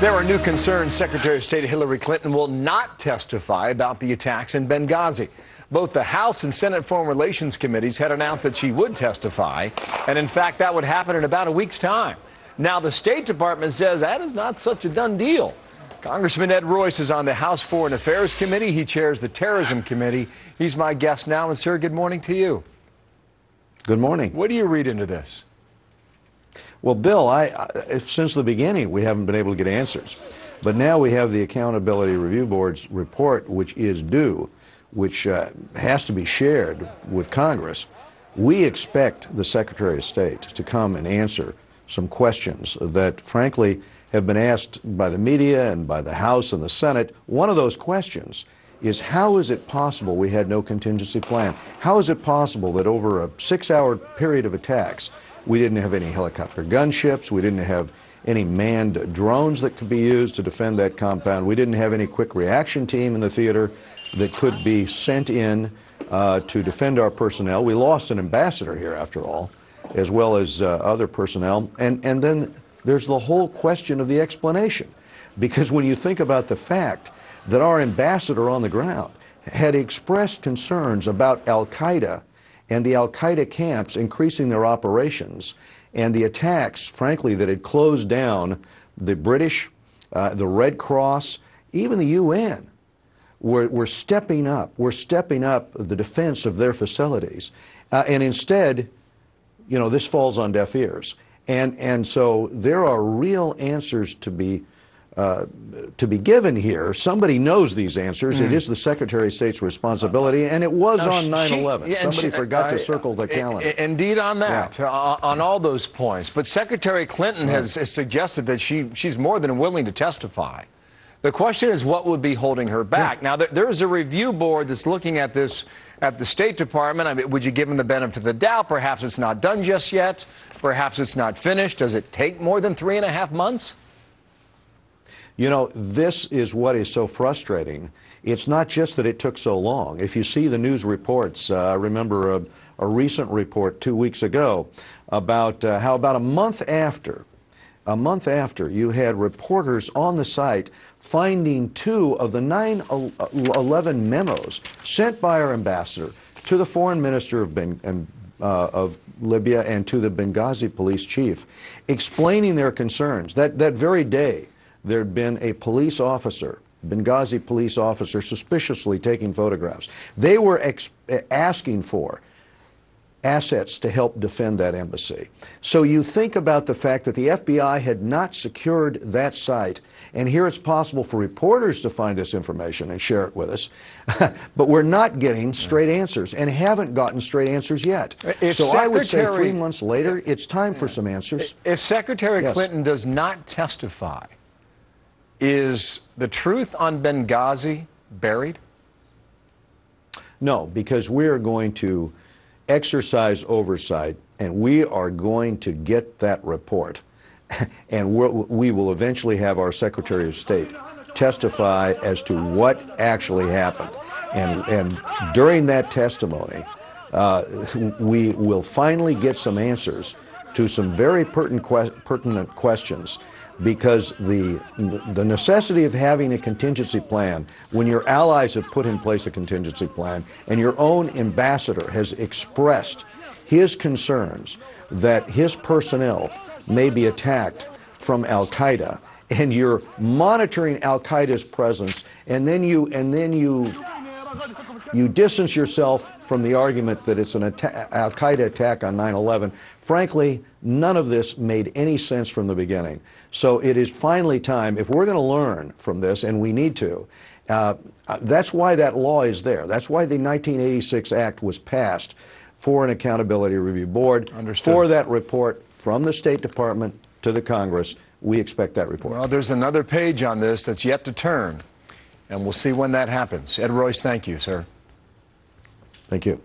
There are new concerns. Secretary of State Hillary Clinton will not testify about the attacks in Benghazi. Both the House and Senate Foreign Relations Committees had announced that she would testify, and in fact, that would happen in about a week's time. Now, the State Department says that is not such a done deal. Congressman Ed Royce is on the House Foreign Affairs Committee. He chairs the Terrorism Committee. He's my guest now, and sir, good morning to you. Good morning. What do you read into this? Well, Bill, since the beginning, we haven't been able to get answers. But now we have the Accountability Review Board's report, which is due, which has to be shared with Congress. We expect the Secretary of State to come and answer some questions that, frankly, have been asked by the media and by the House and the Senate. One of those questions is, how is it possible we had no contingency plan? How is it possible that over a 6-hour period of attacks, we didn't have any helicopter gunships, we didn't have any manned drones that could be used to defend that compound, we didn't have any quick reaction team in the theater that could be sent in to defend our personnel. We lost an ambassador here, after all, as well as other personnel. And then there's the whole question of the explanation. Because when you think about the fact that our ambassador on the ground had expressed concerns about Al-Qaeda and the Al-Qaeda camps increasing their operations, and the attacks, frankly, that had closed down the British, the Red Cross, even the UN, were stepping up. We're stepping up the defense of their facilities. And instead, you know, this falls on deaf ears. And so there are real answers to be given here. Somebody knows these answers. It is the Secretary of State's responsibility, and it was on 9/11. Somebody forgot to circle the calendar. Indeed on that, on all those points. But Secretary Clinton has suggested that she's more than willing to testify. The question is, what would be holding her back? Now, there's a review board that's looking at this at the State Department. I mean, would you give them the benefit of the doubt? Perhaps it's not done just yet. Perhaps it's not finished. Does it take more than 3.5 months? You know, this is what is so frustrating. It's not just that it took so long. If you see the news reports, I remember a recent report 2 weeks ago about how about a month after, you had reporters on the site finding 2 of the 9/11 memos sent by our ambassador to the foreign minister of Libya and to the Benghazi police chief, explaining their concerns. That very day, there had been a police officer, Benghazi police officer, suspiciously taking photographs. They were asking for assets to help defend that embassy. So you think about the fact that the FBI had not secured that site, and here it's possible for reporters to find this information and share it with us, but we're not getting straight answers and haven't gotten straight answers yet. So I would say 3 months later, it's time for some answers. If Secretary Clinton does not testify, is the truth on Benghazi buried? No, because we are going to exercise oversight, and we are going to get that report. And we will eventually have our Secretary of State testify as to what actually happened. And during that testimony, we will finally get some answers to some very pertinent questions, because the necessity of having a contingency plan, when your allies have put in place a contingency plan and your own ambassador has expressed his concerns that his personnel may be attacked from Al-Qaeda, and you're monitoring Al-Qaeda's presence, and then you distance yourself from the argument that it's an Al-Qaeda attack on 9/11. Frankly, none of this made any sense from the beginning. So it is finally time, if we're going to learn from this, and we need to, that's why that law is there. That's why the 1986 Act was passed, for an Accountability Review Board. Understood. For that report from the State Department to the Congress. We expect that report. Well, there's another page on this that's yet to turn, and we'll see when that happens. Ed Royce, thank you, sir. Thank you.